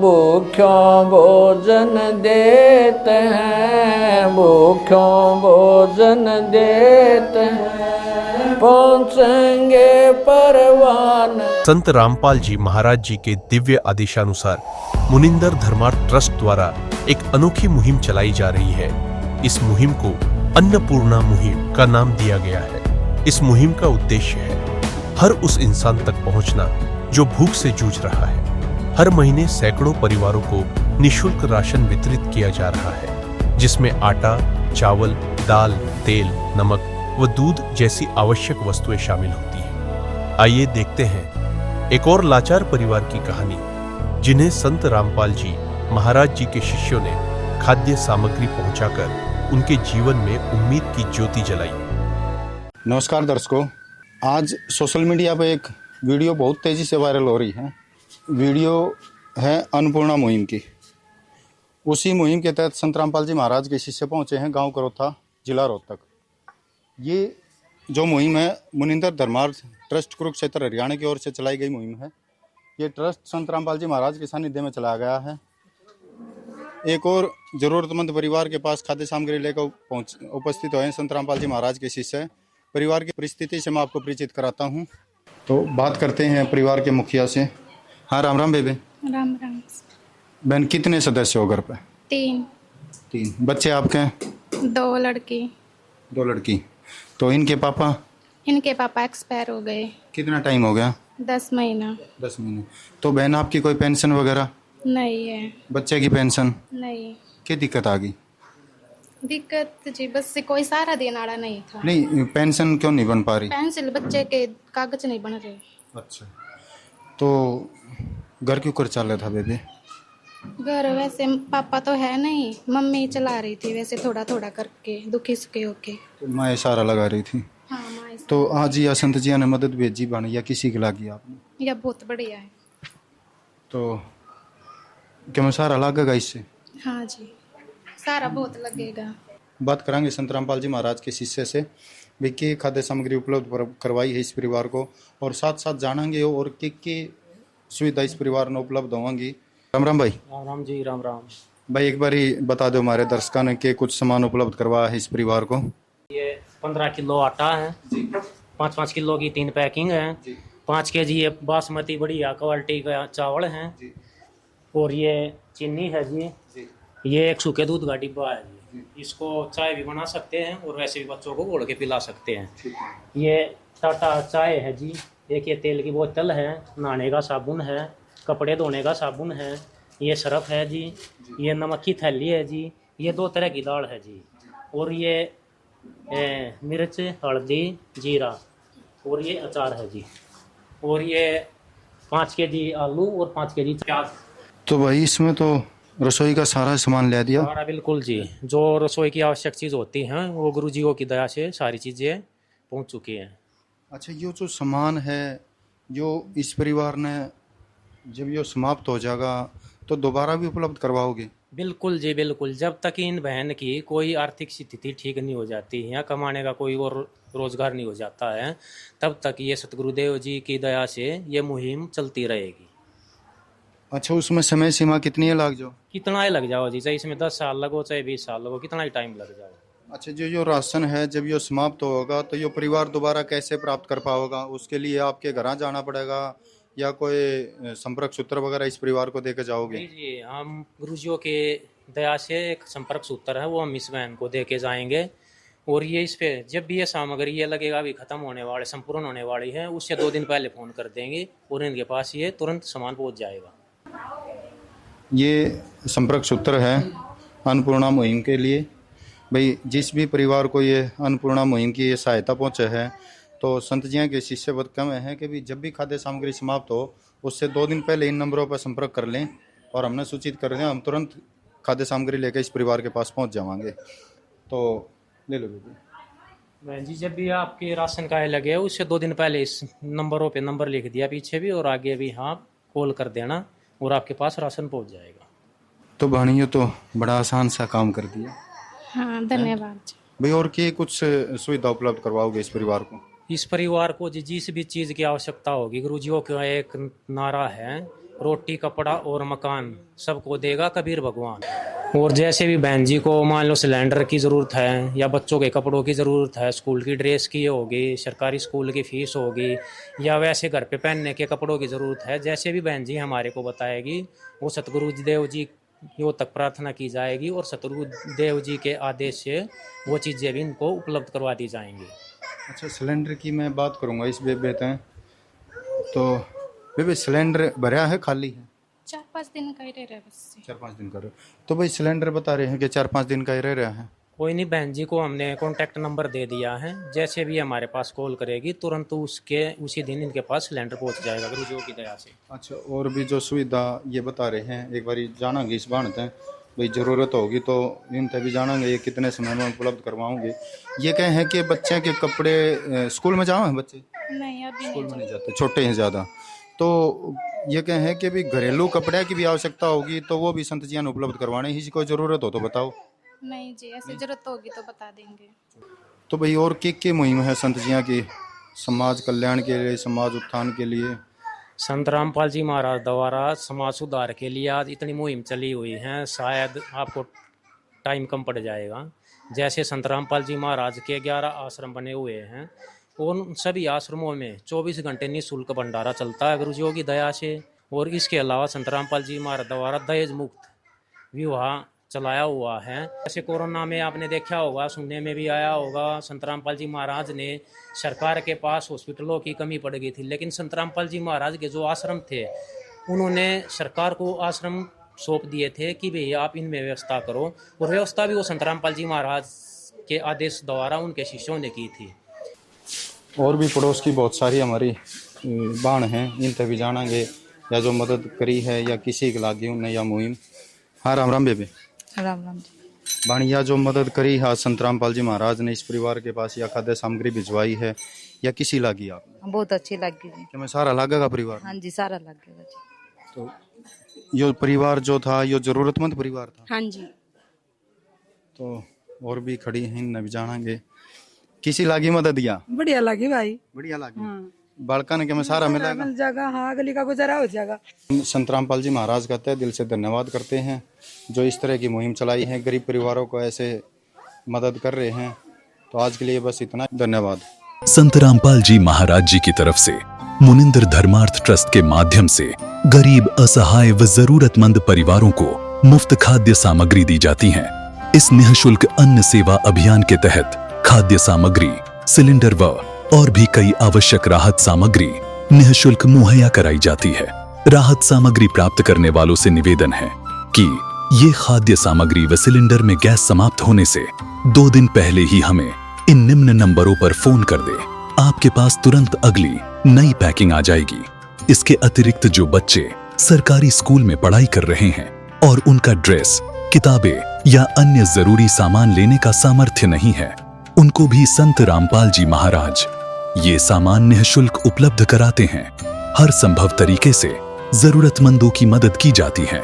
भूख्यों भोजन देते हैं, भूख्यों भोजन देते हैं, पहुँचेंगे परवान। संत रामपाल जी महाराज जी के दिव्य आदेशानुसार मुनिंदर धर्मार्थ ट्रस्ट द्वारा एक अनोखी मुहिम चलाई जा रही है। इस मुहिम को अन्नपूर्णा मुहिम का नाम दिया गया है। इस मुहिम का उद्देश्य है हर उस इंसान तक पहुंचना जो भूख से जूझ रहा है। हर महीने सैकड़ों परिवारों को निःशुल्क राशन वितरित किया जा रहा है, जिसमें आटा, चावल, दाल, तेल, नमक व दूध जैसी आवश्यक वस्तुएं शामिल होती हैं। आइए देखते हैं एक और लाचार परिवार की कहानी, जिन्हें संत रामपाल जी महाराज जी के शिष्यों ने खाद्य सामग्री पहुंचाकर उनके जीवन में उम्मीद की ज्योति जलाई। नमस्कार दर्शकों, आज सोशल मीडिया पे एक वीडियो बहुत तेज़ी से वायरल हो रही है। वीडियो है अन्नपूर्णा मुहिम की। उसी मुहिम के तहत संत रामपाल जी महाराज के शिष्य पहुंचे हैं गांव करोथा, जिला रोहतक। ये जो मुहिम है मुनिंदर धर्मार्थ ट्रस्ट कुरुक्षेत्र हरियाणा की ओर से चलाई गई मुहिम है। ये ट्रस्ट संत रामपाल जी महाराज के सानिध्य में चलाया गया है। एक और ज़रूरतमंद परिवार के पास खाद्य सामग्री लेकर उपस्थित हुए हैं संत रामपाल जी महाराज के शिष्य। परिवार की परिस्थिति से मैं आपको परिचित कराता हूँ। तो बात करते हैं परिवार के मुखिया से। हाँ, राम राम बेबे। राम राम। बहन, कितने सदस्य हो घर पे? 3। बच्चे आपके? 2 लड़की। 2 लड़की। तो इनके पापा? इनके पापा एक्सपायर हो गए। कितना टाइम हो गया? 10 महीना। 10 महीने। तो बहन, आपकी कोई पेंशन वगैरह? नहीं है। बच्चे की पेंशन? नहीं। क्या दिक्कत आ गई? दिक्कत जी बस से कोई सहारा देने वाला नहीं था। नहीं, पेंशन क्यों नहीं बन पा रही? पेंसिल बच्चे के कागज नहीं बन रहे। अच्छा, तो घर क्यों कर चल रहा था बेबे? घर वैसे पापा तो है नहीं, मम्मी चला रही थी वैसे थोड़ा थोड़ा करके, दुखी सुखी होके। तो माँ सारा लगा रही थी। हाँ माँ। तो आज या संत जी ने मदद भेजी बन या किसी की लागी आपने? यह बहुत बढ़िया है। तो क्या सारा लगेगा इससे? हाँ जी, सारा बहुत लगेगा। बात करेंगे संत रामपाल जी महाराज के शिष्य से भी की खाद्य सामग्री उपलब्ध करवाई है इस परिवार को, और साथ साथ जानेंगे और की सुविधा इस परिवार में उपलब्ध होंगी। राम राम भाई। राम राम जी। राम राम भाई, एक बार ही बता दो हमारे दर्शकों ने के कुछ सामान उपलब्ध करवाया है इस परिवार को। ये 15 किलो आटा है, 5-5 किलो की 3 पैकिंग है, 5 kg ये बासमती बढ़िया क्वालिटी का चावल है, और ये चीनी है जी, ये एक सूखे दूध का डिब्बा है जी। इसको चाय भी बना सकते हैं और वैसे भी बच्चों को घोल के पिला सकते हैं। ये टाटा चाय है जी, एक ये तेल की बोतल है, नहाने का साबुन है, कपड़े धोने का साबुन है, ये सरफ है जी, ये नमक की थैली है जी, ये 2 तरह की दाल है जी, और ये मिर्च, हल्दी, जीरा, और ये अचार है जी, और ये 5 kg आलू और 5 kg प्याज। तो भाई इसमें तो रसोई का सारा सामान ले दिया? सारा बिल्कुल जी, जो रसोई की आवश्यक चीज़ होती हैं वो गुरु जी की दया से सारी चीज़ें पहुंच चुकी हैं। अच्छा, ये जो सामान है जो इस परिवार ने जब ये समाप्त हो जाएगा तो दोबारा भी उपलब्ध करवाओगे? बिल्कुल जी बिल्कुल, जब तक इन बहन की कोई आर्थिक स्थिति ठीक नहीं हो जाती या कमाने का कोई और रोजगार नहीं हो जाता है, तब तक ये सतगुरुदेव जी की दया से ये मुहिम चलती रहेगी। अच्छा, उसमें समय सीमा कितनी है लग जाओ? कितना ही लग जाओ जी, चाहे इसमें 10 साल लगो चाहे 20 साल लगो, कितना ही टाइम लग जाओ। अच्छा, जो राशन है जब ये समाप्त होगा तो ये परिवार दोबारा कैसे प्राप्त कर पाओगा? उसके लिए आपके घर जाना पड़ेगा या कोई संपर्क सूत्र वगैरह इस परिवार को देकर जाओगे? जी, हम गुरुजियों के दया से एक संपर्क सूत्र है वो हम इस बहन को दे के जाएंगे, और ये इस पे जब भी ये सामग्री ये लगेगा अभी खत्म होने वाले संपूर्ण होने वाली है, उससे 2 दिन पहले फ़ोन कर देंगे और इनके पास ये तुरंत सामान पहुंच जाएगा। ये संपर्क सूत्र है अन्नपूर्णा मुहिम के लिए। भाई, जिस भी परिवार को ये अन्नपूर्णा मुहिम की ये सहायता पहुँचे है तो संत जी के शिष्य बद कम है कि भी जब भी खाद्य सामग्री समाप्त हो उससे 2 दिन पहले इन नंबरों पर संपर्क कर लें और हमने सूचित कर दें, हम तुरंत खाद्य सामग्री लेकर इस परिवार के पास पहुंच जाएंगे। तो ले लो बेबी। बहन जी, जब भी आपके राशन का लगे उससे 2 दिन पहले इस नंबरों पे नंबर लिख दिया पीछे भी और आगे भी, हाँ, कॉल कर देना और आपके पास राशन पहुंच जाएगा। तो बहनियों तो बड़ा आसान सा काम कर दिया। हाँ, धन्यवाद जी। भाई, और क्या कुछ सुविधा उपलब्ध करवाओगे इस परिवार को? इस परिवार को जिस भी चीज़ की आवश्यकता होगी, गुरुजियों का एक नारा है रोटी कपड़ा और मकान सबको देगा कबीर भगवान। और जैसे भी बहन जी को मान लो सिलेंडर की ज़रूरत है या बच्चों के कपड़ों की ज़रूरत है, स्कूल की ड्रेस की होगी, सरकारी स्कूल की फ़ीस होगी, या वैसे घर पे पहनने के कपड़ों की ज़रूरत है, जैसे भी बहन जी हमारे को बताएगी वो सतगुरु देव जी यो तक प्रार्थना की जाएगी और सतगुरु देव जी के आदेश से वो चीज़ें भी इनको उपलब्ध करवा दी जाएंगी। अच्छा, सिलेंडर की मैं बात करूँगा इस बेबे तय, तो बेबे सिलेंडर भरा है खाली है? 4-5 दिन का ही रह रहा है बस। 4-5 दिन का रहे, तो भाई सिलेंडर बता रहे हैं कि 4-5 दिन का ही रह रहा है। कोई नहीं, बहन जी को हमने कॉन्टैक्ट नंबर दे दिया है, जैसे भी हमारे पास कॉल करेगी तुरंत उसी दिन इनके पास सिलेंडर पहुंच जाएगा गुरुजियों की दया से। अच्छा, और भी जो सुविधा ये बता रहे हैं एक बार जानांगे इस बात है, भाई ज़रूरत होगी तो इन तभी जानांगे ये कितने समय में उपलब्ध करवाओगे। ये कहें हैं कि बच्चे के कपड़े स्कूल में जाओ हैं बच्चे? नहीं, अभी स्कूल में नहीं जाते, छोटे हैं ज़्यादा, तो ये कहें हैं कि भी घरेलू कपड़े की भी आवश्यकता होगी तो वो भी संत जी ने उपलब्ध करवाने ही, कोई ज़रूरत हो तो बताओ। नहीं जी, ऐसे जरूरत होगी तो बता देंगे। तो भाई और क्या मुहिम है संत जिया की समाज कल्याण के लिए, समाज उत्थान के लिए? संत रामपाल जी महाराज द्वारा समाज सुधार के लिए आज इतनी मुहिम चली हुई है, शायद आपको टाइम कम पड़ जाएगा। जैसे संत रामपाल जी महाराज के 11 आश्रम बने हुए हैं, उन सभी आश्रमों में 24 घंटे निःशुल्क भंडारा चलता है गुरुजियों की दया से। और इसके अलावा संत रामपाल जी महाराज द्वारा दहेज मुक्त विवाह चलाया हुआ है। जैसे कोरोना में आपने देखा होगा, सुनने में भी आया होगा, संत रामपाल जी महाराज ने सरकार के पास हॉस्पिटलों की कमी पड़ गई थी, लेकिन संत रामपाल जी महाराज के जो आश्रम थे उन्होंने सरकार को आश्रम सौंप दिए थे कि भैया आप इनमें व्यवस्था करो, और व्यवस्था भी वो संत रामपाल जी महाराज के आदेश द्वारा उनके शिष्यों ने की थी। और भी पड़ोस की बहुत सारी हमारी बाण हैं, इन तभी जानांगे या जो मदद करी है या किसी के लागे उन्हें या मुहिम। हाँ, राम राम बेबे। राम राम जी। बाणिया जो मदद करी है संत रामपाल जी महाराज ने इस परिवार के पास या खाद्य सामग्री भिजवाई है या किसी लागी आप? बहुत अच्छी लगी जी। क्या मैं सारा लागेगा परिवार? हाँ जी, सारा लगेगा जी। तो यो परिवार जो था यो जरूरतमंद परिवार था? हाँ जी। तो और भी खड़ी हैं, न भी जानांगे किसी लागी मदद दिया? बढ़िया लगी भाई, बढ़िया लागी। हाँ। बालका ने क्या मैं सारा मिलेगा? मिल जाएगा, हाँ, गली का गुजारा हो जाएगा। संत रामपाल जी महाराज का तहे दिल से धन्यवाद करते हैं जो इस तरह की मुहिम चलाई है, गरीब परिवारों को ऐसे मदद कर रहे हैं। तो आज के लिए बस इतना, धन्यवाद। संत रामपाल जी महाराज जी की तरफ से मुनिंदर धर्मार्थ ट्रस्ट के माध्यम से गरीब, असहाय व जरूरतमंद परिवारों को मुफ्त खाद्य सामग्री दी जाती है। इस निःशुल्क अन्न सेवा अभियान के तहत खाद्य सामग्री, सिलेंडर व और भी कई आवश्यक राहत सामग्री निःशुल्क मुहैया कराई जाती है। राहत सामग्री प्राप्त करने वालों से निवेदन है कि ये खाद्य सामग्री व सिलेंडर में गैस समाप्त होने से 2 दिन पहले ही हमें इन निम्न नंबरों पर फोन कर दे। आपके पास तुरंत अगली नई पैकिंग आ जाएगी। इसके अतिरिक्त जो बच्चे सरकारी स्कूल में पढ़ाई कर रहे हैं और उनका ड्रेस, किताबें या अन्य जरूरी सामान लेने का सामर्थ्य नहीं है, उनको भी संत रामपाल जी महाराज ये सामान निःशुल्क उपलब्ध कराते हैं। हर संभव तरीके से जरूरतमंदों की मदद की जाती है।